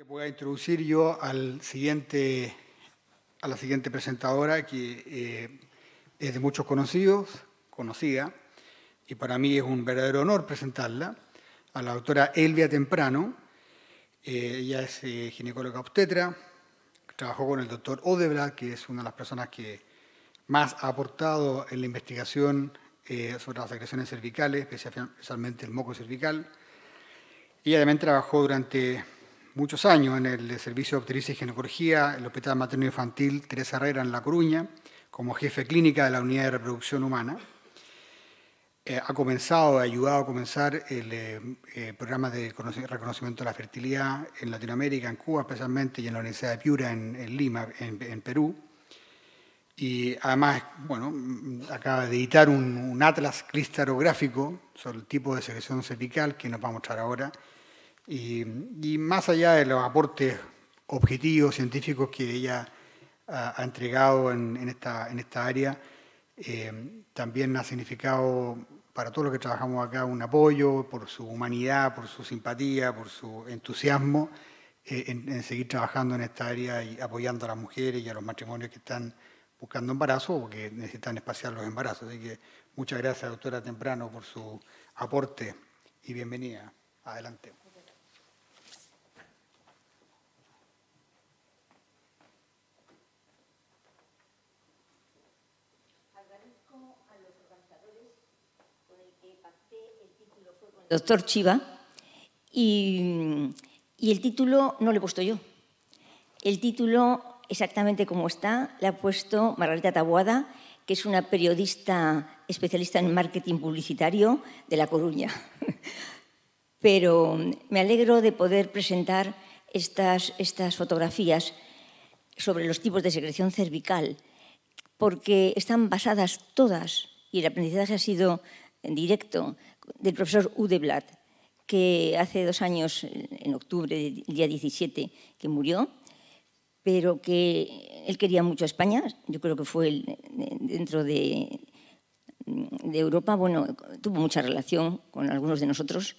Que pueda introducir yo a la siguiente presentadora, que es de muchos conocida, y para mí es un verdadero honor presentarla, a la doctora Elvia Temprano. Ella es ginecóloga obstetra, trabajó con el doctor Odeblad, que es una de las personas que más ha aportado en la investigación sobre las agresiones cervicales, especialmente el moco cervical. Ella también trabajó durante muchos años en el Servicio de Obstetricia y Ginecología, el Hospital Materno Infantil Teresa Herrera en La Coruña, como jefe clínica de la Unidad de Reproducción Humana. Ha ayudado a comenzar el programa de reconocimiento de la fertilidad en Latinoamérica, en Cuba especialmente, y en la Universidad de Piura en Lima, en Perú. Y además, bueno, acaba de editar un atlas cristalográfico sobre el tipo de secreción cervical que nos va a mostrar ahora. Y más allá de los aportes objetivos, científicos que ella ha entregado en esta área, también ha significado para todos los que trabajamos acá un apoyo por su humanidad, por su simpatía, por su entusiasmo en seguir trabajando en esta área y apoyando a las mujeres y a los matrimonios que están buscando embarazo o que necesitan espaciar los embarazos. Así que muchas gracias, doctora Temprano, por su aporte y bienvenida. Adelante. Doctor Chiva, y el título no lo he puesto yo. El título, exactamente como está, le ha puesto Margarita Taboada, que es una periodista especialista en marketing publicitario de La Coruña. Pero me alegro de poder presentar estas fotografías sobre los tipos de secreción cervical, porque están basadas todas, y el aprendizaje ha sido en directo, del profesor Odeblad, que hace 2 años, en octubre, el día 17, que murió, pero que él quería mucho a España. Yo creo que fue dentro de Europa, bueno, tuvo mucha relación con algunos de nosotros,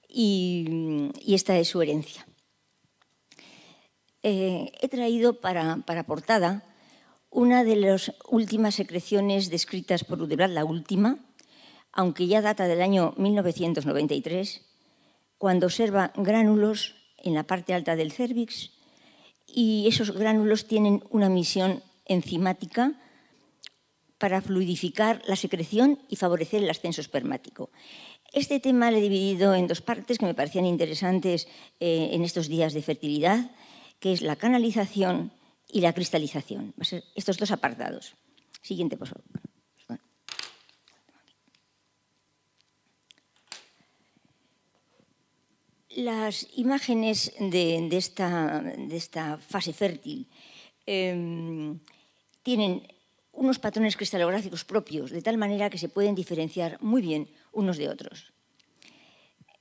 y esta es su herencia. He traído para portada una de las últimas secreciones descritas por Odeblad, la última, aunque ya data del año 1993, cuando observa gránulos en la parte alta del cérvix, y esos gránulos tienen una misión enzimática para fluidificar la secreción y favorecer el ascenso espermático. Este tema lo he dividido en 2 partes que me parecían interesantes en estos días de fertilidad, que es la canalización y la cristalización. Va a ser estos 2 apartados. Siguiente, por favor. Las imágenes de esta fase fértil tienen unos patrones cristalográficos propios, de tal manera que se pueden diferenciar muy bien unos de otros.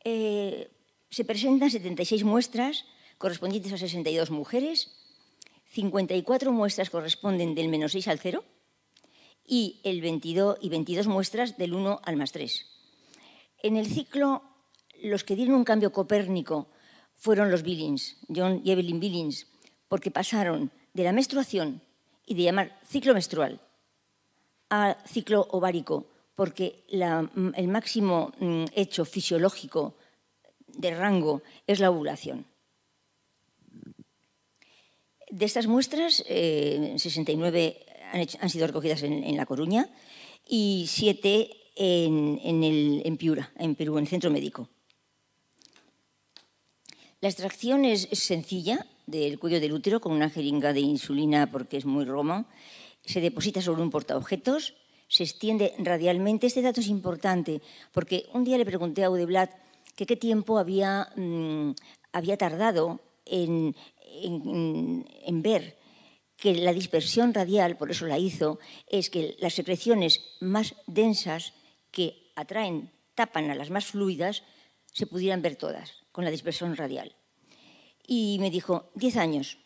Se presentan 76 muestras correspondientes a 62 mujeres, 54 muestras corresponden del -6 al 0 y 22 muestras del 1 al +3. En el ciclo, los que dieron un cambio copérnico fueron los Billings, John y Evelyn Billings, porque pasaron de la menstruación y de llamar ciclo menstrual a ciclo ovárico, porque el máximo hecho fisiológico de rango es la ovulación. De estas muestras, 69 han sido recogidas en La Coruña y 7 en Piura, en Perú, en el centro médico. La extracción es sencilla del cuello del útero con una jeringa de insulina porque es muy romo. Se deposita sobre un portaobjetos, se extiende radialmente. Este dato es importante porque un día le pregunté a Odeblad que qué tiempo había tardado en ver que la dispersión radial, por eso la hizo, es que las secreciones más densas que atraen, tapan a las más fluidas, se pudieran ver todas con la dispersión radial. Y me dijo, 10 años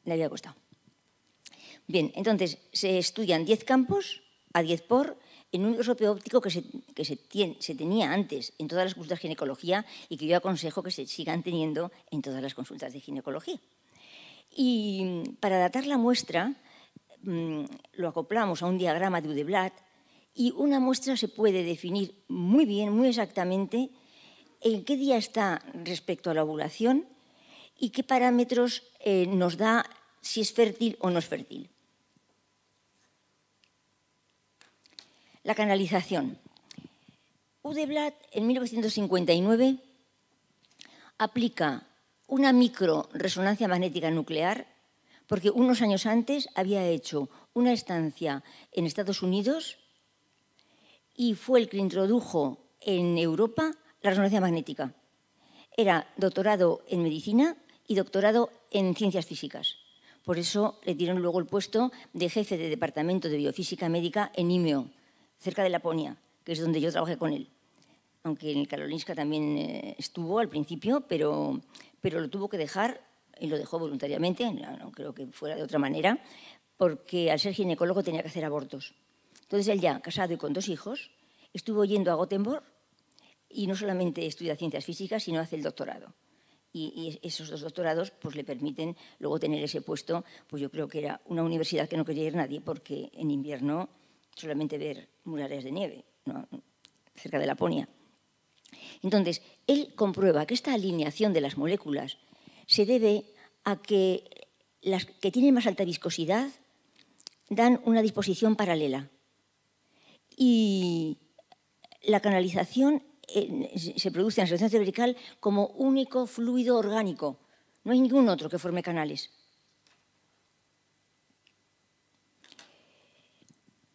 le había costado. Bien, entonces se estudian 10 campos a 10 por, en un microscopio óptico que se tenía antes en todas las consultas de ginecología y que yo aconsejo que se sigan teniendo en todas las consultas de ginecología. Y para datar la muestra, lo acoplamos a un diagrama de Udeblat y una muestra se puede definir muy bien, muy exactamente, en qué día está respecto a la ovulación y qué parámetros nos da si es fértil o no es fértil. La canalización. Udeblat en 1959 aplica una microresonancia magnética nuclear porque unos años antes había hecho una estancia en Estados Unidos y fue el que introdujo en Europa la resonancia magnética. Era doctorado en medicina y doctorado en ciencias físicas. Por eso le dieron luego el puesto de jefe de departamento de biofísica médica en IMEO, cerca de Laponia, que es donde yo trabajé con él. Aunque en el Karolinska también estuvo al principio, pero lo tuvo que dejar, y lo dejó voluntariamente, no creo que fuera de otra manera, porque al ser ginecólogo tenía que hacer abortos. Entonces él ya, casado y con 2 hijos, estuvo yendo a Gotemburgo y no solamente estudia ciencias físicas, sino hace el doctorado. Y esos 2 doctorados pues, le permiten luego tener ese puesto, pues yo creo que era una universidad que no quería ir nadie, porque en invierno solamente ver murales de nieve, ¿no? Cerca de Laponia. Entonces, él comprueba que esta alineación de las moléculas se debe a que las que tienen más alta viscosidad dan una disposición paralela. Y la canalización se produce en la secreción cervical como único fluido orgánico. No hay ningún otro que forme canales.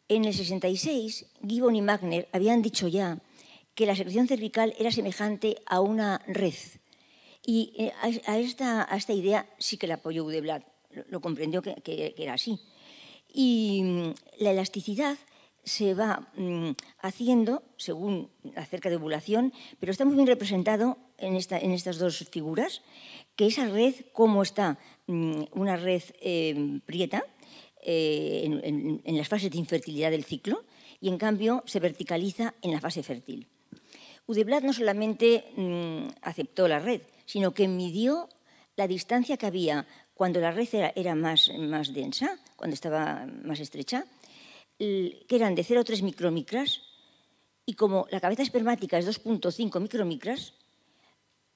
En el 66, Gibbon y Magner habían dicho ya que la secreción cervical era semejante a una red. Y a esta idea sí que la apoyó Udeblat, lo comprendió que era así. Y la elasticidad se va haciendo según acerca de ovulación, pero está muy bien representado en estas 2 figuras, que esa red, cómo está una red prieta en las fases de infertilidad del ciclo, y en cambio se verticaliza en la fase fértil. Udeblat no solamente aceptó la red, sino que midió la distancia que había cuando la red era más densa, cuando estaba más estrecha, que eran de 0,3 micromicras, y como la cabeza espermática es 2,5 micromicras,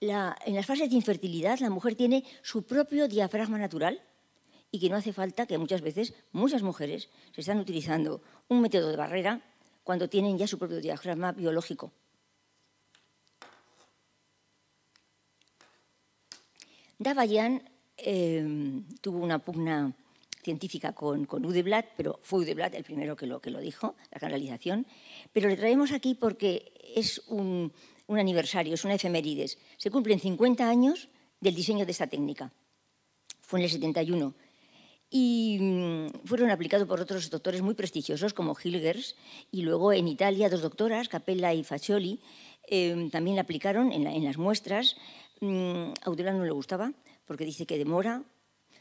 en las fases de infertilidad la mujer tiene su propio diafragma natural y que no hace falta que muchas veces muchas mujeres se están utilizando un método de barrera cuando tienen ya su propio diafragma biológico. Davallán tuvo una pugna científica con Udeblat, pero fue Udeblat el primero que lo dijo, la canalización. Pero le traemos aquí porque es un aniversario, es una efemérides. Se cumplen 50 años del diseño de esta técnica. Fue en el 71. Y fueron aplicados por otros doctores muy prestigiosos como Hilgers, y luego en Italia 2 doctoras, Capella y Faccioli, también la aplicaron en las muestras. A Udeblat no le gustaba porque dice que demora.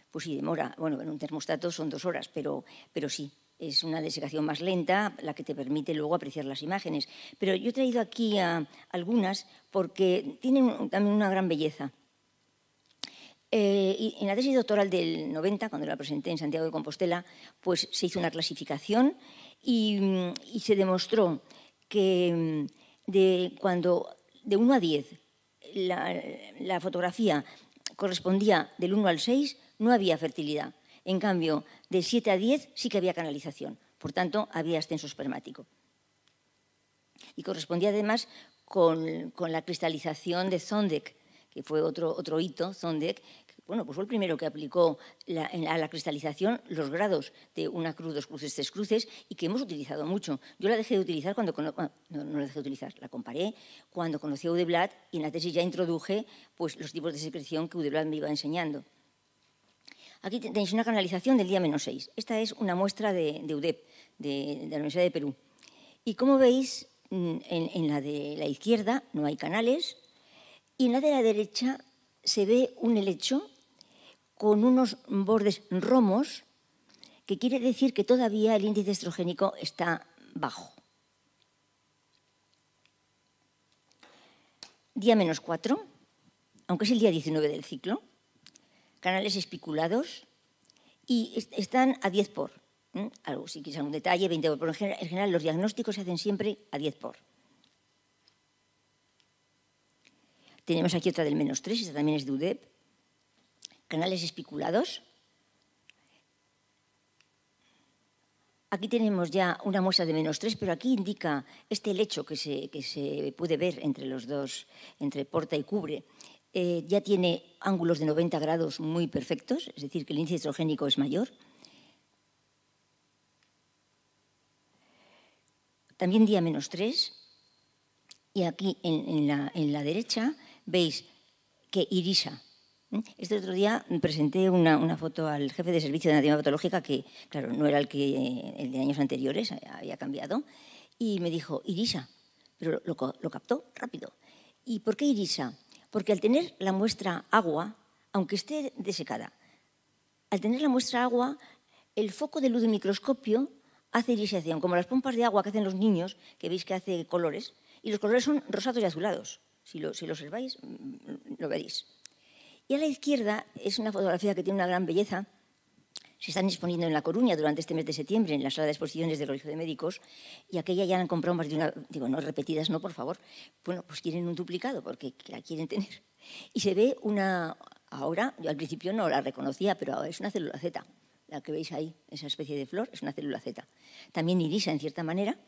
Pues sí, demora. Bueno, en un termostato son 2 horas, pero sí, es una desecación más lenta la que te permite luego apreciar las imágenes. Pero yo he traído aquí algunas porque tienen también una gran belleza. Y en la tesis doctoral del 90, cuando la presenté en Santiago de Compostela, pues se hizo una clasificación y se demostró que cuando de 1 a 10 la fotografía correspondía del 1 al 6, no había fertilidad. En cambio, de 7 a 10 sí que había canalización. Por tanto, había ascenso espermático. Y correspondía además con la cristalización de Zondek, que fue otro hito, Zondek, bueno, pues fue el primero que aplicó a la cristalización los grados de 1 cruz, 2 cruces, 3 cruces, y que hemos utilizado mucho. Yo la dejé de utilizar cuando... no la dejé de utilizar, la comparé cuando conocí a Udeblat y en la tesis ya introduje pues, los tipos de secreción que Udeblat me iba enseñando. Aquí tenéis una canalización del día -6. Esta es una muestra de UDEP, de la Universidad de Perú. Y como veis, en la de la izquierda no hay canales y en la de la derecha se ve un helecho con unos bordes romos, que quiere decir que todavía el índice estrogénico está bajo. día -4, aunque es el día 19 del ciclo, canales espiculados y están a 10 por. Algo, si quieres algún detalle, 20 por. Pero en general los diagnósticos se hacen siempre a 10 por. Tenemos aquí otra del -3, esta también es de UDEP. Canales espiculados. Aquí tenemos ya una muestra de -3, pero aquí indica este lecho que se puede ver entre los dos, entre porta y cubre. Ya tiene ángulos de 90 grados muy perfectos, es decir, que el índice estrogénico es mayor. También día -3. Y aquí en la derecha veis que irisa. Este otro día presenté una foto al jefe de servicio de anatomía patológica que, claro, no era el de años anteriores, había cambiado, y me dijo, irisa, pero lo captó rápido. ¿Y por qué irisa? Porque al tener la muestra agua, aunque esté desecada, al tener la muestra agua, el foco de luz del microscopio hace irisación, como las pompas de agua que hacen los niños, que veis que hace colores, y los colores son rosados y azulados. Si lo observáis, lo veréis. Y a la izquierda es una fotografía que tiene una gran belleza. Se están exponiendo en La Coruña durante este mes de septiembre en la sala de exposiciones del Colegio de Médicos, y aquella ya han comprado más de una, digo, no repetidas, no, por favor. Bueno, pues quieren un duplicado porque la quieren tener. Y se ve ahora, yo al principio no la reconocía, pero es una célula Z. La que veis ahí, esa especie de flor, es una célula Z. También irisa en cierta manera,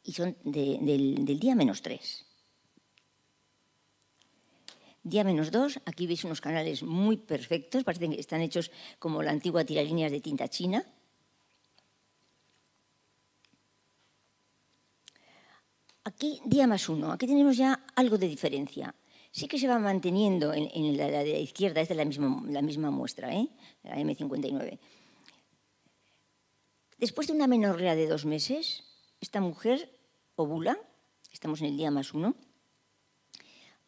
y son del día -3. Día -2, aquí veis unos canales muy perfectos, parecen que están hechos como la antigua tiralíneas de tinta china. Aquí día +1, aquí tenemos ya algo de diferencia. Sí que se va manteniendo en la de la izquierda, es de la misma muestra, la M59. Después de una menorrea de 2 meses, esta mujer ovula, estamos en el día +1,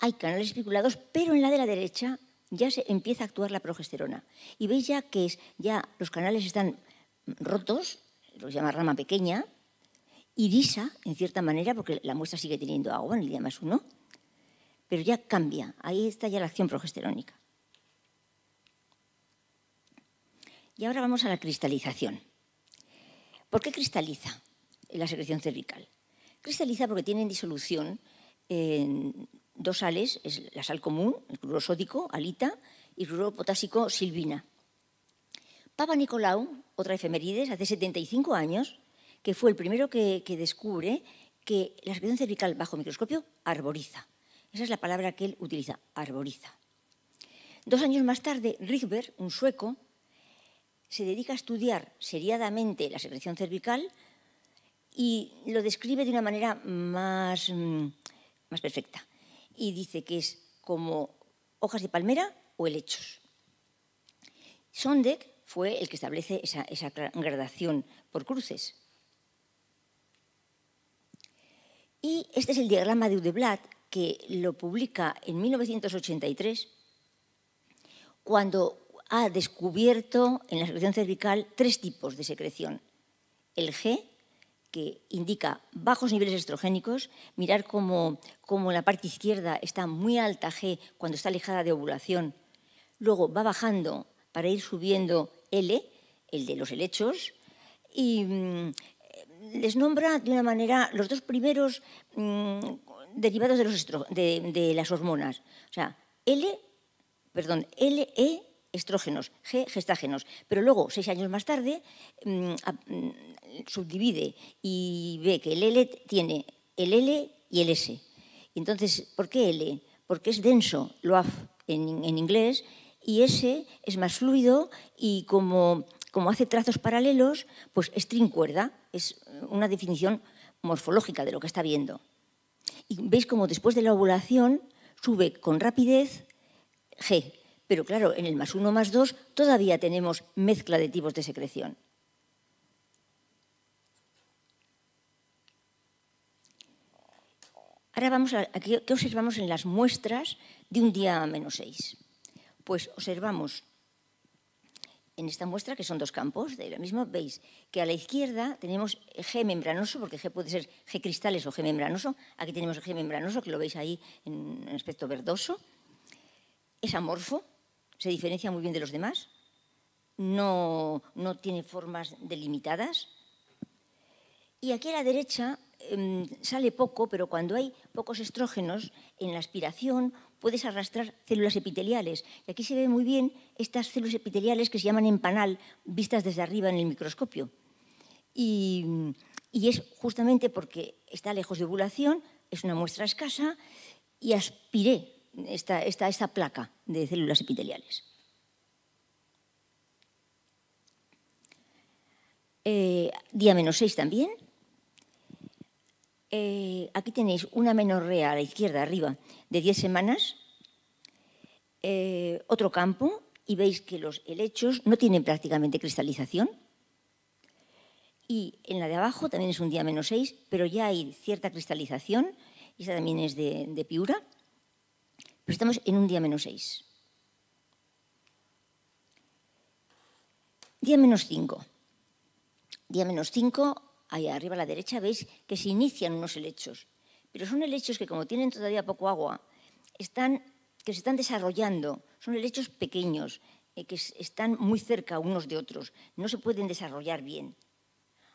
hay canales espiculados, pero en la de la derecha ya se empieza a actuar la progesterona. Y veis ya que ya los canales están rotos, lo que se llama rama pequeña, irisa, en cierta manera, porque la muestra sigue teniendo agua en el día +1, pero ya cambia. Ahí está ya la acción progesterónica. Y ahora vamos a la cristalización. ¿Por qué cristaliza la secreción cervical? Cristaliza porque tiene en disolución dos sales, es la sal común, el cloruro sódico, halita, y el cloruro potásico, silvina. Papa Nicolau, otra efemérides, hace 75 años, que fue el primero que descubre que la secreción cervical bajo microscopio arboriza. Esa es la palabra que él utiliza, arboriza. 2 años más tarde, Rydberg, un sueco, se dedica a estudiar seriadamente la secreción cervical y lo describe de una manera más perfecta. Y dice que es como hojas de palmera o helechos. Sondeck fue el que establece esa gradación por cruces. Y este es el diagrama de Udeblatt, que lo publica en 1983, cuando ha descubierto en la secreción cervical 3 tipos de secreción. El G, que indica bajos niveles estrogénicos, mirar cómo en la parte izquierda está muy alta G cuando está alejada de ovulación, luego va bajando para ir subiendo L, el de los helechos, y les nombra de una manera los 2 primeros derivados de las hormonas. O sea, LE, estrógenos, G, gestágenos. Pero luego, 6 años más tarde, subdivide y ve que el L tiene el L y el S. Entonces, ¿por qué L? Porque es denso, LOAF en inglés, y S es más fluido y como hace trazos paralelos, pues es trincuerda. Es una definición morfológica de lo que está viendo. Y veis como después de la ovulación sube con rapidez G. Pero claro, en el +1, +2 todavía tenemos mezcla de tipos de secreción. Ahora vamos a ¿qué observamos en las muestras de un día -6? Pues observamos en esta muestra, que son dos campos de lo mismo, veis que a la izquierda tenemos G membranoso, porque G puede ser G cristales o G membranoso. Aquí tenemos G membranoso, que lo veis ahí en un aspecto verdoso. Es amorfo, se diferencia muy bien de los demás, no tiene formas delimitadas. Y aquí a la derecha sale poco, pero cuando hay pocos estrógenos, en la aspiración puedes arrastrar células epiteliales. Y aquí se ve muy bien estas células epiteliales que se llaman empanal, vistas desde arriba en el microscopio. Y es justamente porque está lejos de ovulación, es una muestra escasa, y aspiré esta placa de células epiteliales. Día -6 también. Aquí tenéis una menorrea a la izquierda, arriba, de 10 semanas. Otro campo, y veis que los helechos no tienen prácticamente cristalización. Y en la de abajo también es un día -6, pero ya hay cierta cristalización, y esta también es de Piura. Pero estamos en un día -6. Día -5. Día -5, ahí arriba a la derecha, veis que se inician unos helechos. Pero son helechos que, como tienen todavía poco agua, que se están desarrollando. Son helechos pequeños, que están muy cerca unos de otros. No se pueden desarrollar bien.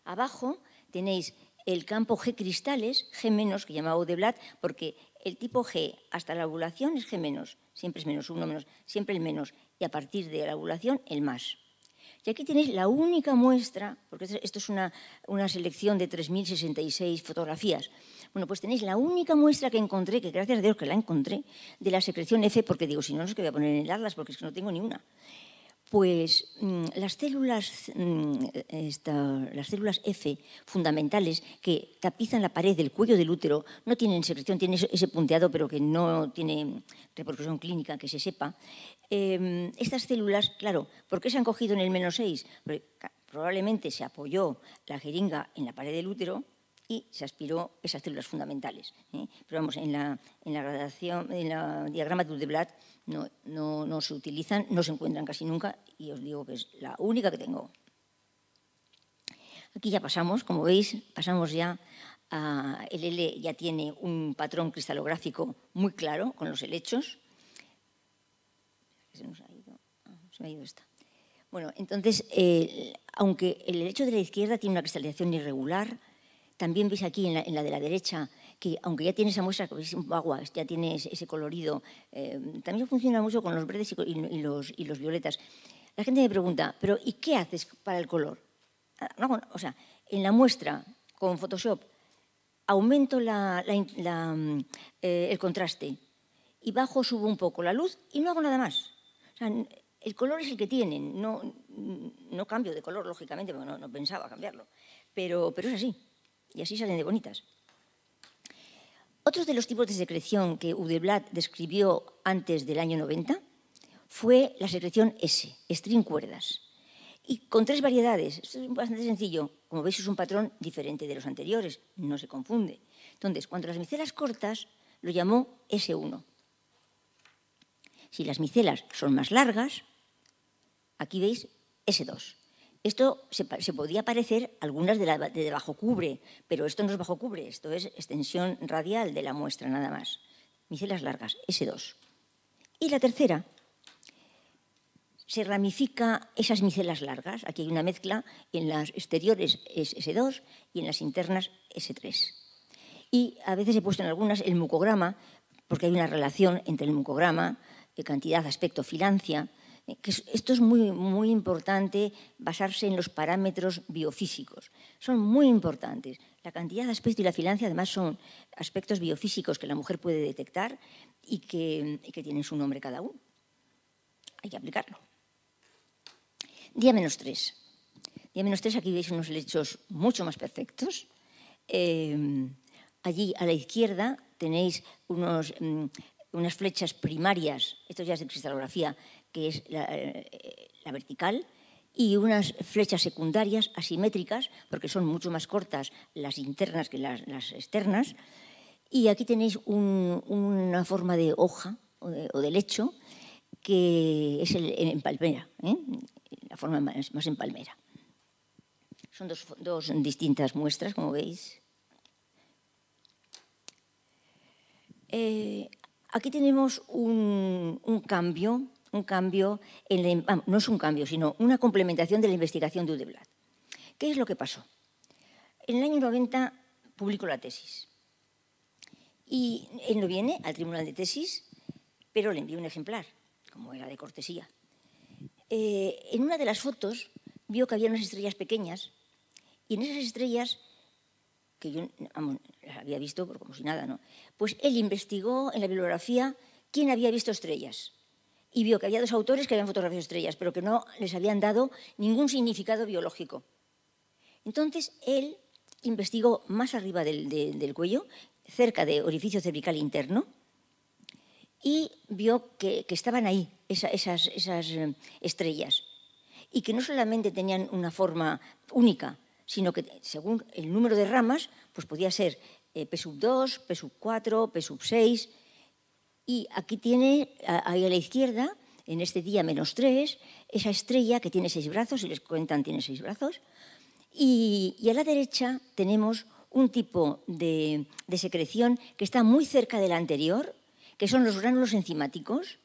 Abajo tenéis el campo G cristales, G-, que llamaba Audeblatt, porque el tipo G hasta la ovulación es G-, siempre es -1, siempre el menos, y a partir de la ovulación el más. Y aquí tenéis la única muestra, porque esto es una selección de 3.066 fotografías. Bueno, pues tenéis la única muestra que encontré, que gracias a Dios que la encontré, de la secreción F, porque digo, si no, no sé qué voy a poner en el atlas, porque es que no tengo ni una. Pues las células F fundamentales que tapizan la pared del cuello del útero no tienen secreción, tienen ese punteado, pero que no tiene repercusión clínica, que se sepa. Estas células, claro, ¿por qué se han cogido en el -6? Porque probablemente se apoyó la jeringa en la pared del útero y se aspiró esas células fundamentales. Pero vamos, en la gradación, en el diagrama de Audeblatt no se utilizan, no se encuentran casi nunca, y os digo que es la única que tengo. Aquí ya pasamos, como veis, pasamos ya a el L, ya tiene un patrón cristalográfico muy claro con los helechos. Se me ha ido esta. Bueno, entonces, aunque el helecho de la izquierda tiene una cristalización irregular, también veis aquí en la de la derecha que, aunque ya tiene esa muestra, que veis agua, ya tiene ese colorido, también funciona mucho con los verdes y los violetas. La gente me pregunta, ¿pero y qué haces para el color? O sea, en la muestra con Photoshop aumento el contraste y bajo o subo un poco la luz y no hago nada más. O sea, el color es el que tienen, no cambio de color, lógicamente, porque no pensaba cambiarlo, pero es así, y así salen de bonitas. Otro de los tipos de secreción que Audeblatt describió antes del año 90 fue la secreción S, string cuerdas, y con 3 variedades. Esto es bastante sencillo, como veis es un patrón diferente de los anteriores, no se confunde. Entonces, cuando las micelas cortas, lo llamó S1. Si las micelas son más largas, aquí veis S2. Esto se podía parecer a algunas de bajo cubre, pero esto no es bajo cubre, esto es extensión radial de la muestra nada más. Micelas largas, S2. Y la tercera, se ramifica esas micelas largas. Aquí hay una mezcla, en las exteriores es S2 y en las internas S3. Y a veces he puesto en algunas el mucograma, porque hay una relación entre el mucograma, cantidad, aspecto, filancia. Esto es muy importante, basarse en los parámetros biofísicos. Son muy importantes. La cantidad, aspecto y la filancia, además, son aspectos biofísicos que la mujer puede detectar y que tienen su nombre cada uno. Hay que aplicarlo. Día -3. Día -3, aquí veis unos helechos mucho más perfectos. Allí a la izquierda tenéis unas flechas primarias, esto ya es de cristalografía, que es la vertical, y unas flechas secundarias asimétricas, porque son mucho más cortas las internas que las externas. Y aquí tenéis una forma de hoja o de lecho, que es en palmera, la forma más en palmera. Son dos distintas muestras, como veis. Aquí tenemos un cambio, no es un cambio, sino una complementación de la investigación de Udeblat. ¿Qué es lo que pasó? En el año 90 publicó la tesis y él no viene al tribunal de tesis, pero le envió un ejemplar, como era de cortesía. En una de las fotos vio que había unas estrellas pequeñas y en esas estrellas, que yo las había visto por como si nada, ¿no? Pues él investigó en la bibliografía quién había visto estrellas y vio que había 2 autores que habían fotografiado estrellas, pero que no les habían dado ningún significado biológico. Entonces, él investigó más arriba del cuello, cerca del orificio cervical interno, y vio que estaban ahí esas estrellas y que no solamente tenían una forma única, sino que según el número de ramas, pues podía ser P2, P4, P6. Y aquí tiene, ahí a la izquierda, en este día -3, esa estrella que tiene 6 brazos, si les cuentan tiene 6 brazos. Y a la derecha tenemos un tipo de secreción que está muy cerca de la anterior, que son los gránulos enzimáticos,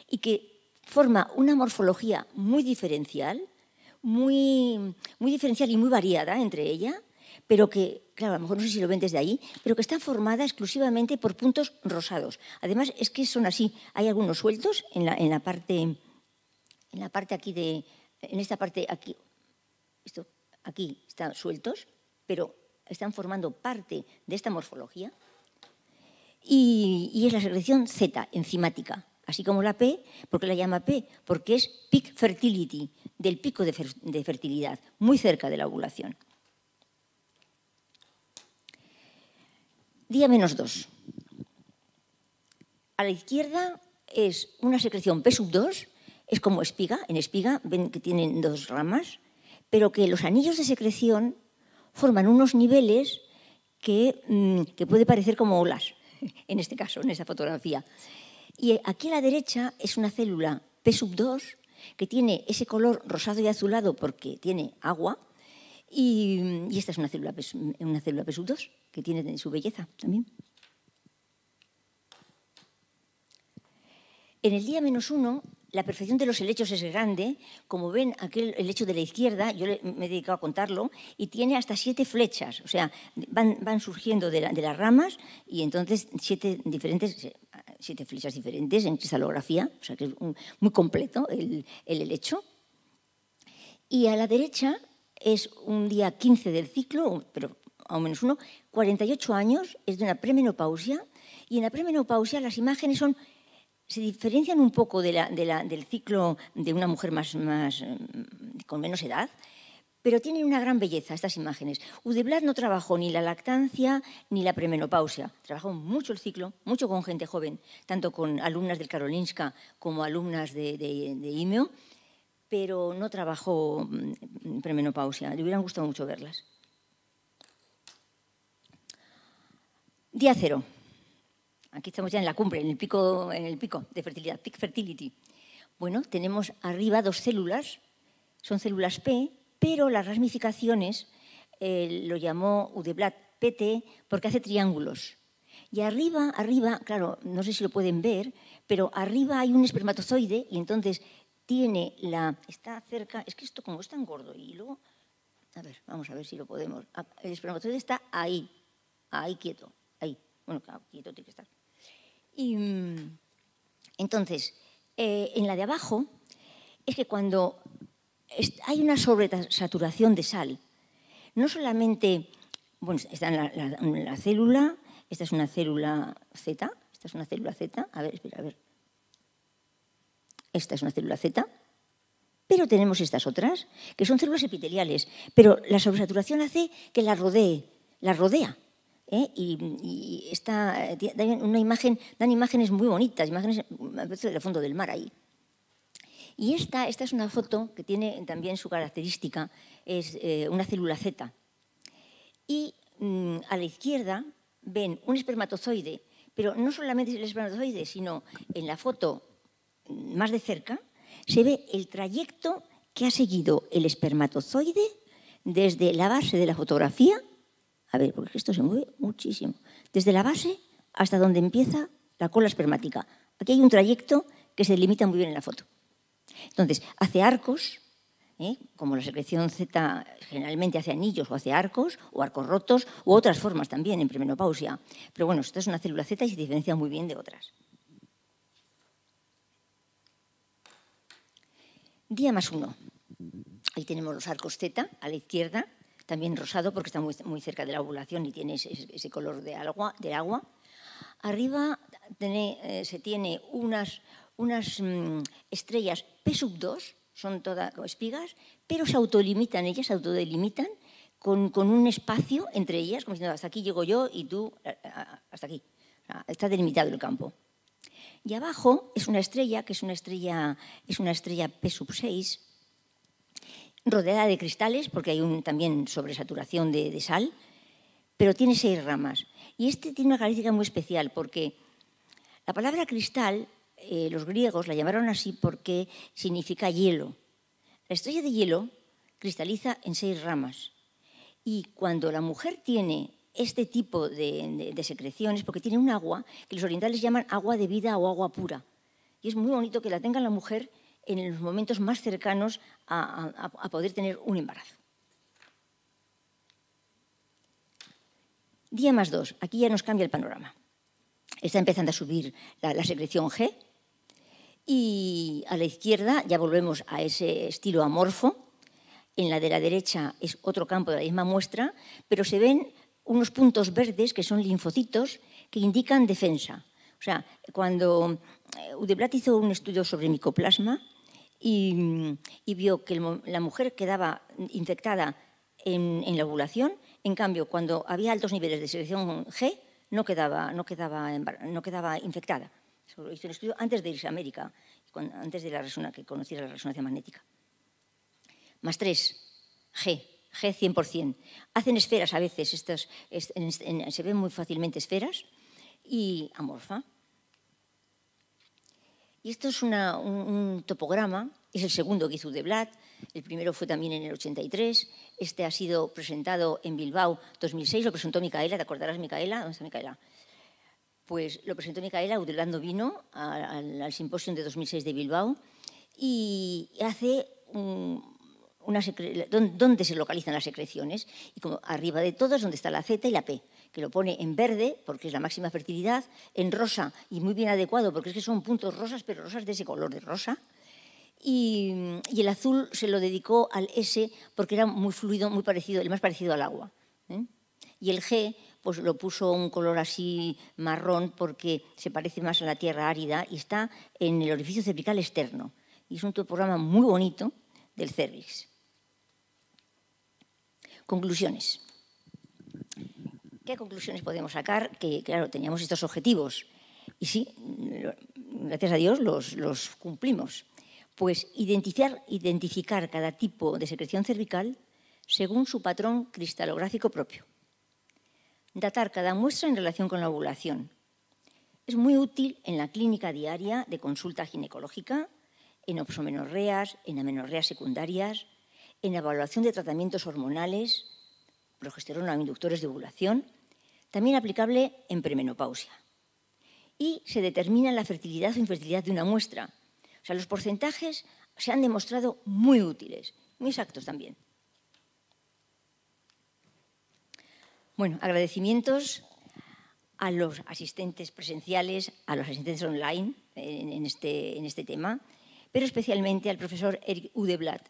y que forma una morfología muy diferencial, muy diferencial y muy variada entre ella, pero que, claro, a lo mejor no sé si lo ven desde ahí, pero que está formada exclusivamente por puntos rosados. Además, es que son así. Hay algunos sueltos en la parte aquí en esta parte aquí, aquí están sueltos, pero están formando parte de esta morfología. Y es la secreción Z, enzimática, así como la P. ¿Por qué la llama P? Porque es peak fertility, del pico de fertilidad, muy cerca de la ovulación. Día -2. A la izquierda es una secreción P2, es como espiga. En espiga ven que tienen 2 ramas, pero que los anillos de secreción forman unos niveles que puede parecer como olas, en este caso, en esta fotografía. Y aquí a la derecha es una célula P2 que tiene ese color rosado y azulado porque tiene agua, y esta es una célula P2 que tiene su belleza también. En el día -1, la perfección de los helechos es grande. Como ven, aquel helecho de la izquierda, yo me he dedicado a contarlo, y tiene hasta 7 flechas. O sea, van surgiendo de las ramas y entonces 7 flechas diferentes en cristalografía. O sea, que es muy completo el helecho. Y a la derecha es un día 15 del ciclo, pero a -1, 48 años, es de una premenopausia, y en la premenopausia las imágenes se diferencian un poco del ciclo de una mujer con menos edad, pero tienen una gran belleza estas imágenes. Udeblat no trabajó ni la lactancia ni la premenopausia, trabajó mucho el ciclo, mucho con gente joven, tanto con alumnas del Karolinska como alumnas de IMEO, pero no trabajó premenopausia. Le hubieran gustado mucho verlas. Día 0. Aquí estamos ya en la cumbre, en el pico de fertilidad, peak fertility. Bueno, tenemos arriba 2 células, son células P, pero las ramificaciones lo llamó Udeblat PT porque hace triángulos. Y arriba, claro, no sé si lo pueden ver, pero arriba hay un espermatozoide y entonces está cerca, es que esto como es tan gordo y luego, a ver, vamos a ver si lo podemos. El espermatozoide está ahí quieto, ahí. Bueno, claro, quieto tiene que estar. Y entonces, en la de abajo, es que cuando hay una sobresaturación de sal, no solamente, bueno, está en la célula, esta es una célula Z, a ver, espera, a ver. Esta es una célula Z, pero tenemos estas otras, que son células epiteliales, pero la sobresaturación hace que la rodea. Y dan imágenes muy bonitas, imágenes del fondo del mar ahí. Y esta es una foto que tiene también su característica, es una célula Z. Y a la izquierda ven un espermatozoide, pero no solamente es el espermatozoide, sino en la foto más de cerca se ve el trayecto que ha seguido el espermatozoide desde la base de la fotografía, a ver, porque esto se mueve muchísimo, desde la base hasta donde empieza la cola espermática. Aquí hay un trayecto que se delimita muy bien en la foto. Entonces, hace arcos, como la secreción Z generalmente hace anillos o hace arcos rotos, u otras formas también en premenopausia. Pero bueno, esto es una célula Z y se diferencia muy bien de otras. Día +1. Ahí tenemos los arcos Z a la izquierda, también rosado porque está muy cerca de la ovulación y tiene ese color de agua. Arriba se tiene unas estrellas P2, son todas espigas, pero se autolimitan, ellas se autodelimitan con un espacio entre ellas, como diciendo, hasta aquí llego yo y tú hasta aquí. O sea, está delimitado el campo. Y abajo es una estrella, que es una estrella P6, rodeada de cristales, porque hay también sobresaturación de sal, pero tiene 6 ramas. Y este tiene una característica muy especial, porque la palabra cristal, los griegos la llamaron así porque significa hielo. La estrella de hielo cristaliza en 6 ramas. Y cuando la mujer tiene este tipo de secreciones, porque tiene un agua que los orientales llaman agua de vida o agua pura. Y es muy bonito que la tenga la mujer en los momentos más cercanos a poder tener un embarazo. Día +2. Aquí ya nos cambia el panorama. Está empezando a subir la secreción G y a la izquierda ya volvemos a ese estilo amorfo. En la de la derecha es otro campo de la misma muestra, pero se ven unos puntos verdes que son linfocitos que indican defensa. O sea, cuando Udeblat hizo un estudio sobre micoplasma y vio que la mujer quedaba infectada en la ovulación, en cambio, cuando había altos niveles de secreción G, no quedaba infectada. Eso lo hizo un estudio antes de irse a América, antes de que conociera la resonancia magnética. +3, G 100%. Hacen esferas a veces, se ven muy fácilmente esferas, y amorfa. Y esto es un topograma, es el segundo que hizo Udeblat, el primero fue también en el 83, este ha sido presentado en Bilbao 2006, lo presentó Micaela, ¿te acordarás, Micaela? ¿Dónde está Micaela? Pues lo presentó Micaela, Udeblat no vino al simposio de 2006 de Bilbao y hace dónde se localizan las secreciones, y como arriba de todo es donde está la Z y la P, que lo pone en verde porque es la máxima fertilidad, en rosa y muy bien adecuado porque es que son puntos rosas, pero rosas de ese color de rosa, y el azul se lo dedicó al S porque era muy fluido, muy parecido, el más parecido al agua. Y el G pues lo puso un color así marrón porque se parece más a la tierra árida y está en el orificio cervical externo. Y es un topograma muy bonito del cérvix. Conclusiones. ¿Qué conclusiones podemos sacar? Que, claro, teníamos estos objetivos y sí, gracias a Dios los cumplimos. Pues identificar cada tipo de secreción cervical según su patrón cristalográfico propio. Datar cada muestra en relación con la ovulación. Es muy útil en la clínica diaria de consulta ginecológica, en oxomenorreas, en amenorreas secundarias, en evaluación de tratamientos hormonales, progesterona o inductores de ovulación, también aplicable en premenopausia. Y se determina la fertilidad o infertilidad de una muestra. O sea, los porcentajes se han demostrado muy útiles, muy exactos también. Bueno, agradecimientos a los asistentes presenciales, a los asistentes online en este tema, pero especialmente al profesor Eric Udeblat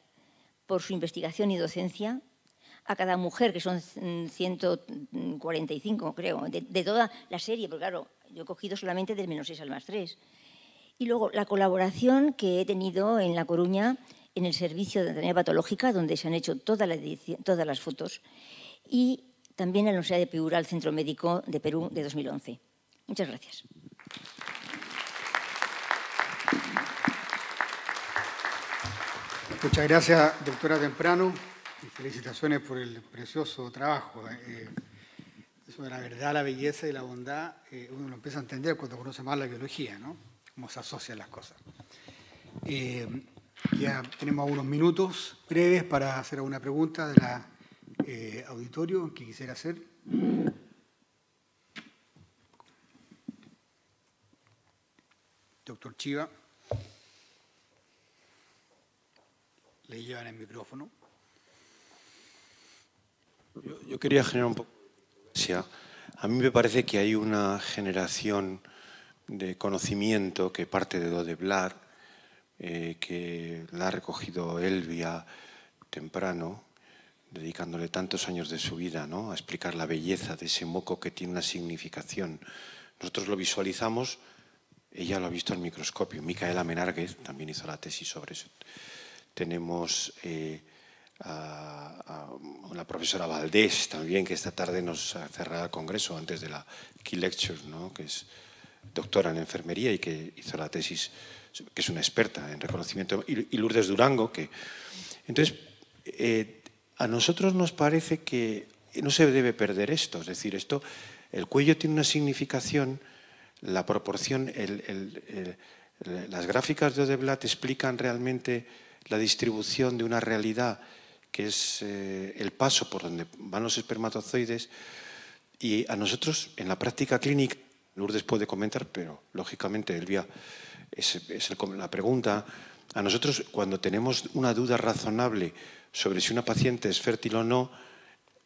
por su investigación y docencia, a cada mujer, que son 145, creo, de toda la serie, porque claro, yo he cogido solamente del -6 al +3. Y luego la colaboración que he tenido en La Coruña, en el servicio de anatomía patológica, donde se han hecho todas las fotos, y también en la Universidad de Piura, el Centro Médico de Perú de 2011. Muchas gracias. Muchas gracias, doctora Temprano, y felicitaciones por el precioso trabajo. Eso de la verdad, la belleza y la bondad, uno lo empieza a entender cuando conoce más la biología, ¿no? Cómo se asocian las cosas. Ya tenemos unos minutos breves para hacer alguna pregunta de la auditorio que quisiera hacer. Doctor Chiva, le llevan el micrófono. Yo quería generar un poco de controversia. A mí me parece que hay una generación de conocimiento que parte de Dodeblat, que la ha recogido Elvia temprano, dedicándole tantos años de su vida, ¿no?, a explicar la belleza de ese moco que tiene una significación. Nosotros lo visualizamos, ella lo ha visto al microscopio. Micaela Menárguez también hizo la tesis sobre eso. Tenemos a la profesora Valdés también, que esta tarde nos cerrará el congreso antes de la Key Lecture, ¿no?, que es doctora en enfermería y que hizo la tesis, que es una experta en reconocimiento, y Lourdes Durango, que... Entonces, a nosotros nos parece que no se debe perder esto, es decir, el cuello tiene una significación, la proporción, las gráficas de Dodeblat explican realmente la distribución de una realidad que es el paso por donde van los espermatozoides, y a nosotros en la práctica clínica, Lourdes puede comentar, pero lógicamente Elvia la pregunta, a nosotros cuando tenemos una duda razonable sobre si una paciente es fértil o no,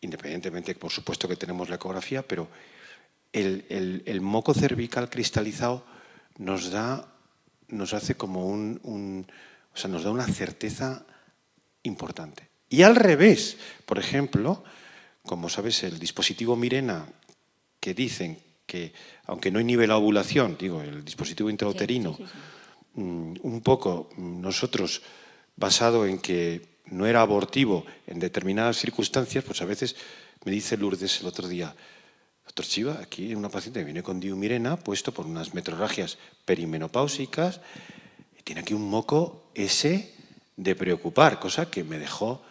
independientemente, por supuesto que tenemos la ecografía, pero el moco cervical cristalizado nos hace como o sea, nos da una certeza importante. Y al revés, por ejemplo, como sabes, el dispositivo Mirena, que dicen que, aunque no inhibe la ovulación, digo, el dispositivo intrauterino, sí. Un poco nosotros, basado en que no era abortivo en determinadas circunstancias, pues a veces me dice Lourdes el otro día, doctor Chiva, aquí hay una paciente que viene con Diumirena puesto por unas metrorragias perimenopáusicas y tiene aquí un moco ese de preocupar, cosa que me dejó,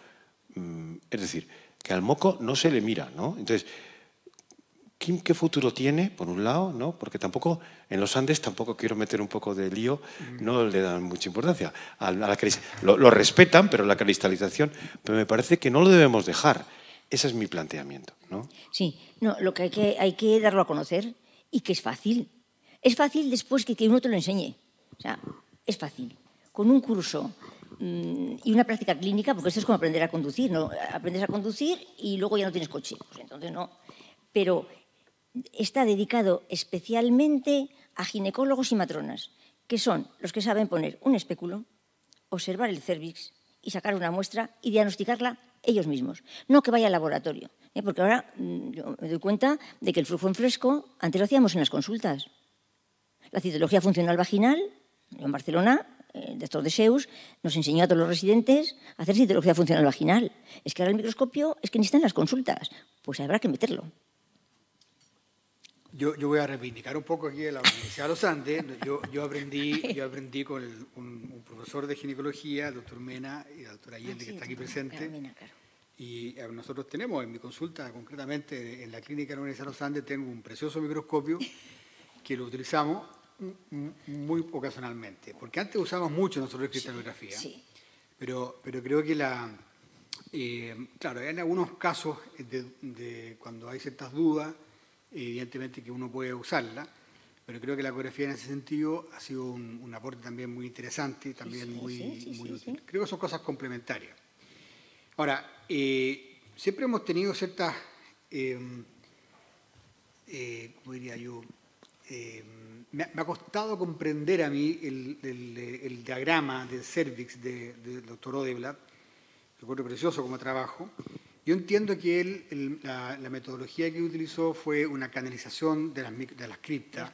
es decir, que al moco no se le mira, ¿no? Entonces, ¿qué futuro tiene, por un lado, ¿no? Porque tampoco, en los Andes, tampoco quiero meter un poco de lío, no le dan mucha importancia. Lo respetan, pero la cristalización, pero me parece que no lo debemos dejar. Ese es mi planteamiento, ¿no? Sí, no, lo que hay que darlo a conocer, y que es fácil. Es fácil después que uno te lo enseñe. O sea, es fácil. Con un curso y una práctica clínica, porque esto es como aprender a conducir, ¿no? Aprendes a conducir y luego ya no tienes coche. Pues entonces no. Pero está dedicado especialmente a ginecólogos y matronas, que son los que saben poner un espéculo, observar el cérvix y sacar una muestra y diagnosticarla ellos mismos. No que vaya al laboratorio, porque ahora yo me doy cuenta de que el flujo en fresco antes lo hacíamos en las consultas. La citología funcional vaginal, en Barcelona, el doctor de Seus nos enseñó a todos los residentes a hacer citología funcional vaginal. Es que ahora el microscopio es que ni está en las consultas, pues habrá que meterlo. Yo voy a reivindicar un poco aquí en la Universidad de los Andes. Yo aprendí con un profesor de ginecología, el doctor Mena, y la doctora Allende, que está aquí presente. Claro. Y nosotros tenemos en mi consulta, concretamente en la clínica de la Universidad de los Andes, tengo un precioso microscopio que lo utilizamos muy ocasionalmente. Porque antes usamos mucho nosotros cristalografía, pero creo que claro, hay algunos casos de cuando hay ciertas dudas, evidentemente que uno puede usarla, pero creo que la ecografía en ese sentido ha sido un aporte también muy interesante y también muy útil. Creo que son cosas complementarias. Ahora, siempre hemos tenido ciertas, ¿cómo diría yo? Me ha costado comprender a mí el diagrama del cervix del doctor Dodeblat, que encuentro precioso como trabajo. Yo entiendo que la metodología que utilizó fue una canalización de las criptas,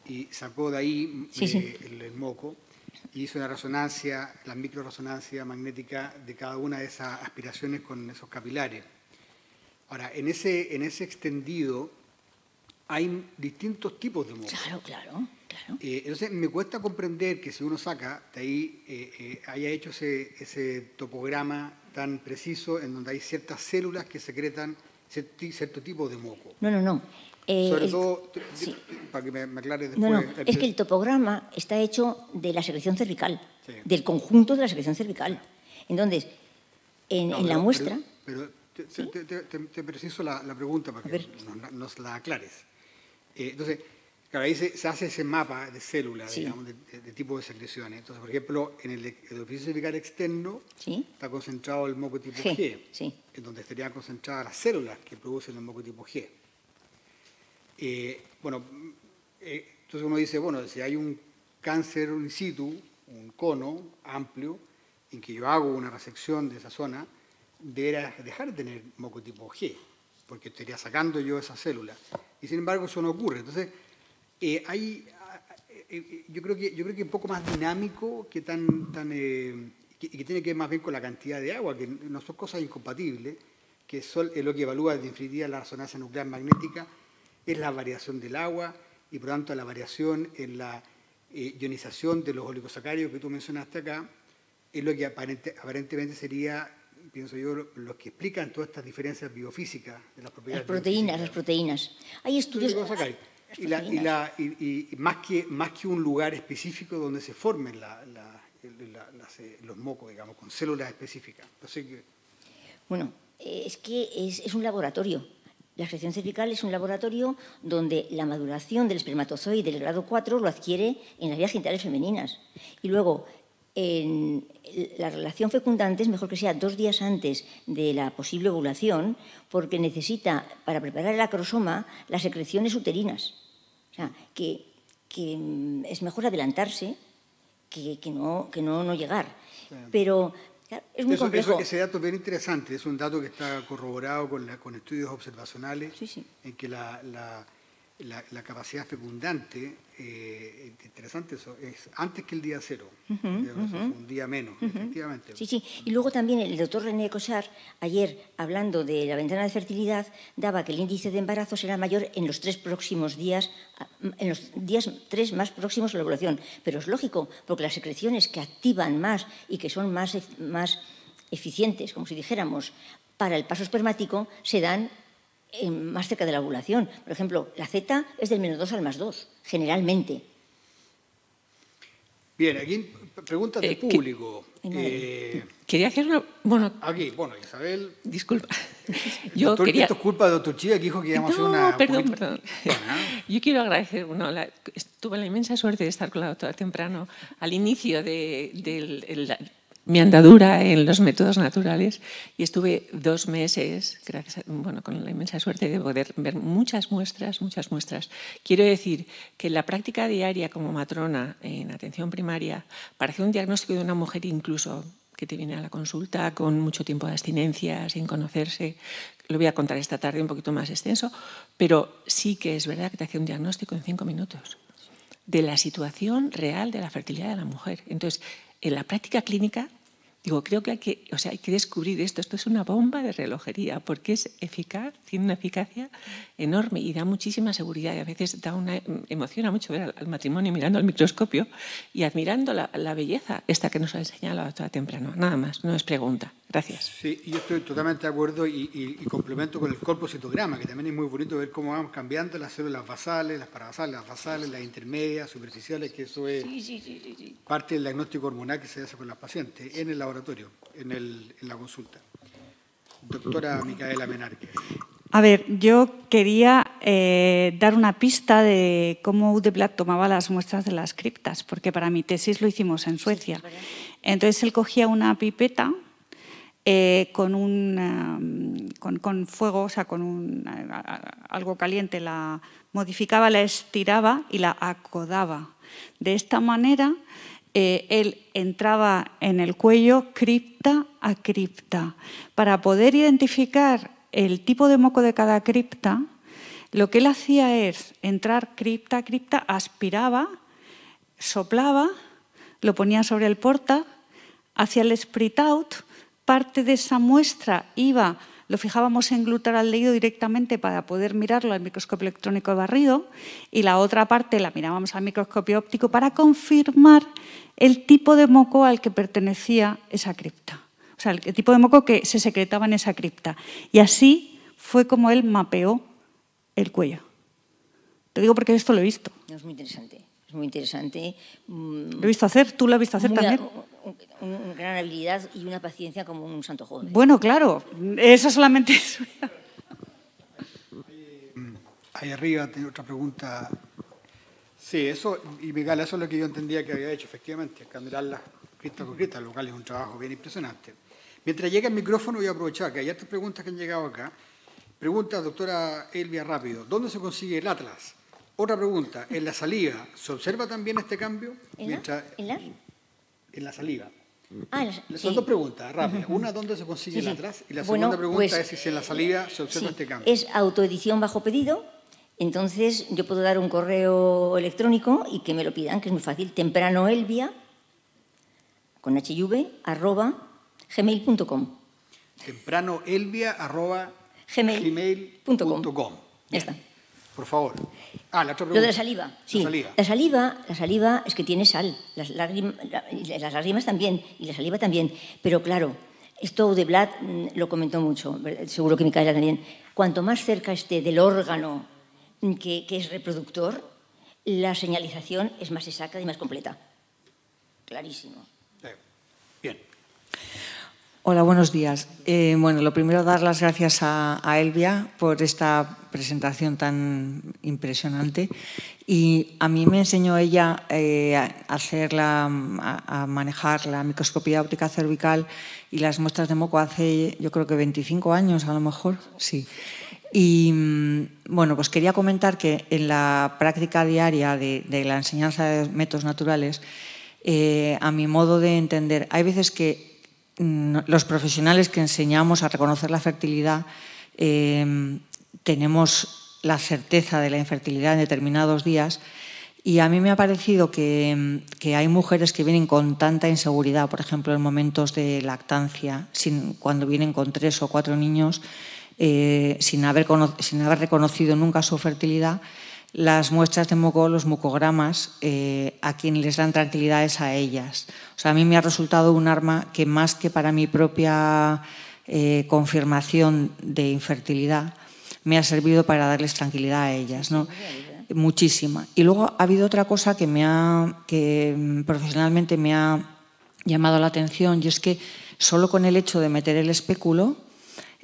y sacó de ahí el moco y hizo una resonancia, la microresonancia magnética de cada una de esas aspiraciones con esos capilares. Ahora, en ese extendido hay distintos tipos de moco. Claro. Entonces, me cuesta comprender que si uno saca de ahí, haya hecho ese topograma tan preciso en donde hay ciertas células que secretan cierto tipo de moco. No. Sobre todo, para que me aclare después. Es que el topograma está hecho de la secreción cervical. del conjunto de la secreción cervical. Entonces, en la muestra... Pero te preciso la pregunta para que nos la aclares. Entonces, claro, ahí se hace ese mapa de células, digamos, de tipo de secreciones. Entonces, por ejemplo, en el orificio cervical externo está concentrado el moco tipo G, en donde estarían concentradas las células que producen el moco tipo G. Entonces uno dice, bueno, si hay un cáncer in situ, un cono amplio, en que yo hago una resección de esa zona, debería dejar de tener moco tipo G, porque estaría sacando yo esa célula. Y sin embargo eso no ocurre. Entonces, yo creo que un poco más dinámico que que tiene que ver más bien con la cantidad de agua, que no son cosas incompatibles, que es lo que evalúa en definitiva la resonancia nuclear magnética, es la variación del agua y por tanto la variación en la ionización de los oligosacáridos que tú mencionaste acá, es lo que aparentemente sería, pienso yo, los que explican todas estas diferencias biofísicas de las propiedades. Las proteínas. Hay estudios... Y más que un lugar específico donde se formen los mocos, digamos, con células específicas. Bueno, es que es un laboratorio. La secreción cervical es un laboratorio donde la maduración del espermatozoide del grado 4 lo adquiere en las vías genitales femeninas. Y luego, en la relación fecundante es mejor que sea 2 días antes de la posible ovulación, porque necesita, para preparar el acrosoma, las secreciones uterinas. O sea, que es mejor adelantarse que no llegar. Pero... es muy complejo. Ese dato es bien interesante, es un dato que está corroborado con estudios observacionales, en que la capacidad fecundante, interesante eso, es antes que el día 0, un día menos, efectivamente. Sí. Y luego también el doctor René Cossart, ayer, hablando de la ventana de fertilidad, daba que el índice de embarazo será mayor en los 3 próximos días, en los días 3 más próximos a la ovulación. Pero es lógico, porque las secreciones que activan más y que son más eficientes, como si dijéramos, para el paso espermático, se dan más cerca de la ovulación. Por ejemplo, la Z es del -2 al +2, generalmente. Bien, aquí preguntas del público. Quería hacer una... Bueno, aquí, Isabel... Disculpa. Esto es culpa de doctor Chiva, que dijo que íbamos a hacer una... Perdón. Yo quiero agradecer, tuve la inmensa suerte de estar con la doctora temprano al inicio de mi andadura en los métodos naturales y estuve 2 meses, con la inmensa suerte de poder ver muchas muestras. Quiero decir que la práctica diaria como matrona en atención primaria para hacer un diagnóstico de una mujer incluso que te viene a la consulta con mucho tiempo de abstinencia, sin conocerse, lo voy a contar esta tarde un poquito más extenso, pero sí que es verdad que te hace un diagnóstico en 5 minutos de la situación real de la fertilidad de la mujer. Entonces, en la práctica clínica, creo que hay que descubrir esto. Esto es una bomba de relojería porque es eficaz, tiene una eficacia enorme y da muchísima seguridad. Y a veces emociona mucho ver al matrimonio mirando al microscopio y admirando la belleza esta que nos ha enseñado la doctora temprano. Nada más, no es pregunta. Gracias. Sí, yo estoy totalmente de acuerdo y complemento con el colpocitograma, que también es muy bonito ver cómo vamos cambiando las células basales, las parabasales, las basales, las intermedias, superficiales, que eso es parte del diagnóstico hormonal que se hace con las pacientes en el laboratorio, en la consulta. Doctora Micaela Menárquez. A ver, yo quería dar una pista de cómo Udeblatt tomaba las muestras de las criptas, porque para mi tesis lo hicimos en Suecia. Entonces él cogía una pipeta con fuego, o sea, con algo caliente, la modificaba, la estiraba y la acodaba. De esta manera, él entraba en el cuello cripta a cripta. Para poder identificar el tipo de moco de cada cripta, lo que él hacía es entrar cripta a cripta, aspiraba, soplaba, lo ponía sobre el porta, hacía el sprit out, parte de esa muestra lo fijábamos en glutaraldehído directamente para poder mirarlo al microscopio electrónico de barrido y la otra parte la mirábamos al microscopio óptico para confirmar el tipo de moco al que pertenecía esa cripta. O sea, el tipo de moco que se secretaba en esa cripta. Y así fue como él mapeó el cuello. Te digo porque esto lo he visto. Es muy interesante. muy interesante. Lo he visto hacer, tú lo has visto hacer también. Una gran habilidad y una paciencia como un santo joven. Bueno, claro, eso solamente es... Ahí arriba tiene otra pregunta. Sí, eso, y Miguel, eso es lo que yo entendía que había hecho, efectivamente, mirarlas crista con crista, lo cual es un trabajo bien impresionante. Mientras llega el micrófono, voy a aprovechar que hay otras preguntas que han llegado acá. Pregunta, doctora Elvia, rápido. ¿Dónde se consigue el atlas? Otra pregunta, ¿en la saliva se observa también este cambio? ¿En la saliva. Sí. Son dos preguntas rápidas. Una, ¿dónde se consigue el atlas? Y la segunda pregunta es si en la saliva se observa este cambio. Es autoedición bajo pedido. Entonces, yo puedo dar un correo electrónico y que me lo pidan, que es muy fácil, tempranoelvia, con HIV, @gmail.com. tempranoelvia@gmail.com. Ya está. Por favor. La otra pregunta. Lo de la saliva. Sí. La saliva es que tiene sal. Las lágrimas también, y la saliva también. Pero claro, esto Audeblat lo comentó mucho, seguro que Micaela también. Cuanto más cerca esté del órgano que es reproductor, la señalización es más exacta y más completa. Clarísimo. Bien. Hola, buenos días. Bueno, lo primero, dar las gracias a Elvia por esta presentación tan impresionante. Y a mí me enseñó ella a manejar la microscopía óptica cervical y las muestras de moco hace, yo creo que 25 años, a lo mejor, sí. Y bueno, pues quería comentar que en la práctica diaria de la enseñanza de métodos naturales, a mi modo de entender, hay veces que los profesionales que enseñamos a reconocer la fertilidad tenemos la certeza de la infertilidad en determinados días, y a mí me ha parecido que hay mujeres que vienen con tanta inseguridad, por ejemplo, en momentos de lactancia, cuando vienen con 3 o 4 niños, sin haber reconocido nunca su fertilidad. Las muestras de moco, los mucogramas, a quien les dan tranquilidad es a ellas. O sea, a mí me ha resultado un arma que, más que para mi propia confirmación de infertilidad, me ha servido para darles tranquilidad a ellas, ¿no? Muchísima. Y luego ha habido otra cosa que profesionalmente me ha llamado la atención, y es que solo con el hecho de meter el espéculo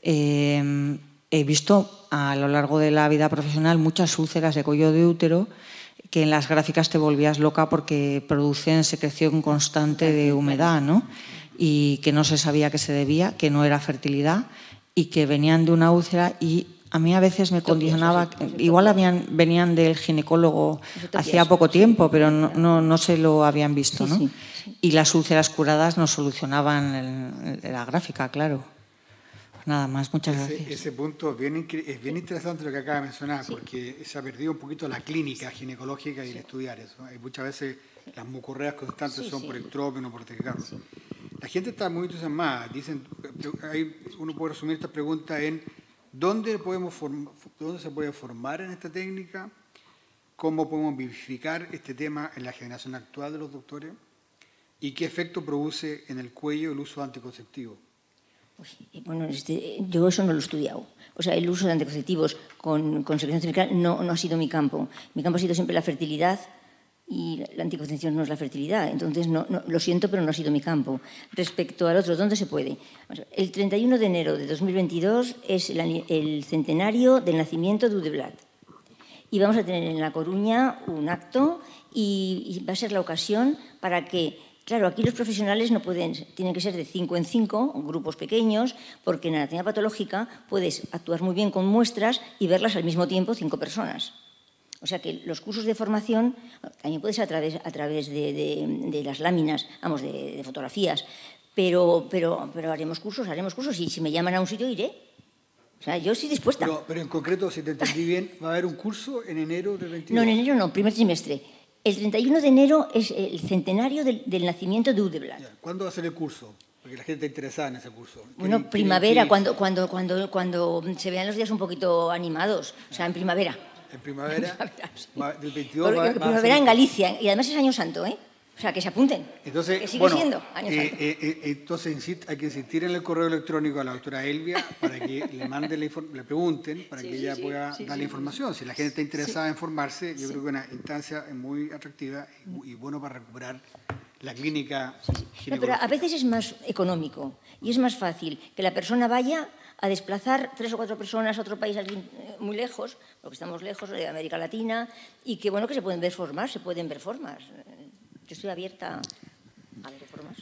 he visto a lo largo de la vida profesional muchas úlceras de cuello de útero que en las gráficas te volvías loca porque producen secreción constante de humedad, ¿no? Y que no se sabía a qué se debía, que no era fertilidad y que venían de una úlcera. Y a mí a veces me condicionaba, igual venían del ginecólogo hacía poco tiempo, pero no se lo habían visto, ¿no? Y las úlceras curadas nos solucionaban la gráfica, claro. Nada más, muchas gracias. Ese punto es bien interesante lo que acaba de mencionar, porque se ha perdido un poquito la clínica ginecológica y el estudiar eso. Hay muchas veces las mucorreas constantes son por ectrógeno, por tejido. La gente está muy entusiasmada. Dicen, uno puede resumir esta pregunta en ¿dónde se puede formar en esta técnica? ¿Cómo podemos verificar este tema en la generación actual de los doctores? ¿Y qué efecto produce en el cuello el uso de anticonceptivos? Bueno, yo eso no lo he estudiado. O sea, el uso de anticonceptivos con secreción cervical no ha sido mi campo. Mi campo ha sido siempre la fertilidad, y la anticoncepción no es la fertilidad. Entonces, lo siento, pero no ha sido mi campo. Respecto al otro, ¿dónde se puede? El 31 de enero de 2022 es el centenario del nacimiento de Audeblat. Y vamos a tener en La Coruña un acto y va a ser la ocasión para que... Claro, aquí los profesionales no pueden, tienen que ser de 5 en 5, grupos pequeños, porque en anatomía patológica puedes actuar muy bien con muestras y verlas al mismo tiempo 5 personas. O sea que los cursos de formación también puede ser a través de las láminas, vamos, de fotografías, pero haremos cursos y si me llaman a un sitio iré. O sea, yo estoy dispuesta. Pero en concreto, si te entendí bien, ¿va a haber un curso en enero del 22? No, en enero no, primer trimestre. El 31 de enero es el centenario del nacimiento de Audeblat. ¿Cuándo va a ser el curso? Porque la gente está interesada en ese curso. Bueno, primavera, cuando se vean los días un poquito animados. O sea, en primavera. ¿En primavera? Del 22 primavera en Galicia. Y además es Año Santo, ¿eh? O sea, que se apunten. Entonces, que sigue bueno, siendo años alto. entonces hay que insistir en el correo electrónico a la doctora Elvia para que le mande le pregunten, para que ella pueda dar la información. Si la gente está interesada en formarse, yo creo que una instancia muy atractiva y bueno para recuperar la clínica ginecológica. No, pero a veces es más económico y es más fácil que la persona vaya a desplazar 3 o 4 personas a otro país muy lejos, porque estamos lejos de América Latina, y que bueno, que se pueden ver formas. Yo estoy abierta a ver formas.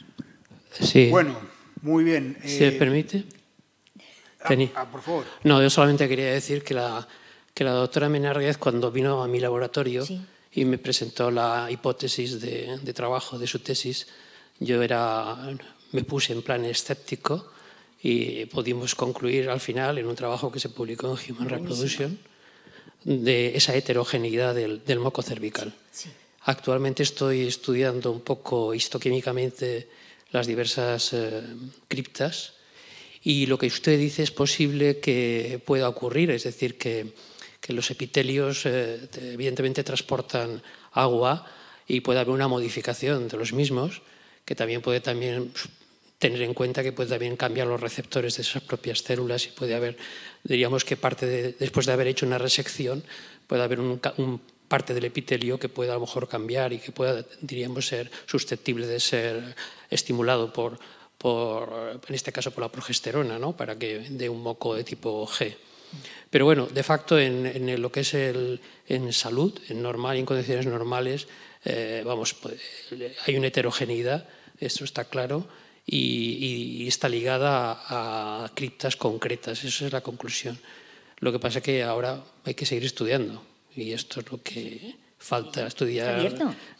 Sí. Bueno, muy bien. ¿Se me permite? Por favor. No, yo solamente quería decir que la doctora Menárguez, cuando vino a mi laboratorio y me presentó la hipótesis de trabajo de su tesis, me puse en plan escéptico y pudimos concluir al final, en un trabajo que se publicó en Human Reproduction, de esa heterogeneidad del moco cervical. Sí. Actualmente estoy estudiando un poco histoquímicamente las diversas criptas y lo que usted dice es posible que pueda ocurrir, es decir, que los epitelios evidentemente transportan agua y puede haber una modificación de los mismos, que también puede tener en cuenta que puede también cambiar los receptores de esas propias células y puede haber, diríamos que después de haber hecho una resección, puede haber parte del epitelio que pueda a lo mejor cambiar y que pueda, diríamos, ser susceptible de ser estimulado en este caso por la progesterona, ¿no? Para que dé un moco de tipo G. Pero bueno, de facto en lo que es en salud, en normal y en condiciones normales, hay una heterogeneidad, esto está claro, y está ligada a criptas concretas, esa es la conclusión. Lo que pasa es que ahora hay que seguir estudiando y esto es lo que falta, estudiar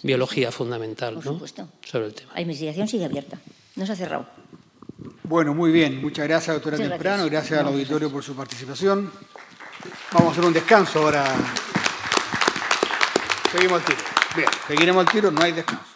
biología fundamental, por ¿no? Supuesto. Sobre el tema. La investigación sigue abierta, no se ha cerrado. Bueno, muy bien. Muchas gracias, doctora Temprano. Gracias al auditorio por su participación. Vamos a hacer un descanso ahora. Seguimos al tiro. Bien, seguiremos al tiro, no hay descanso.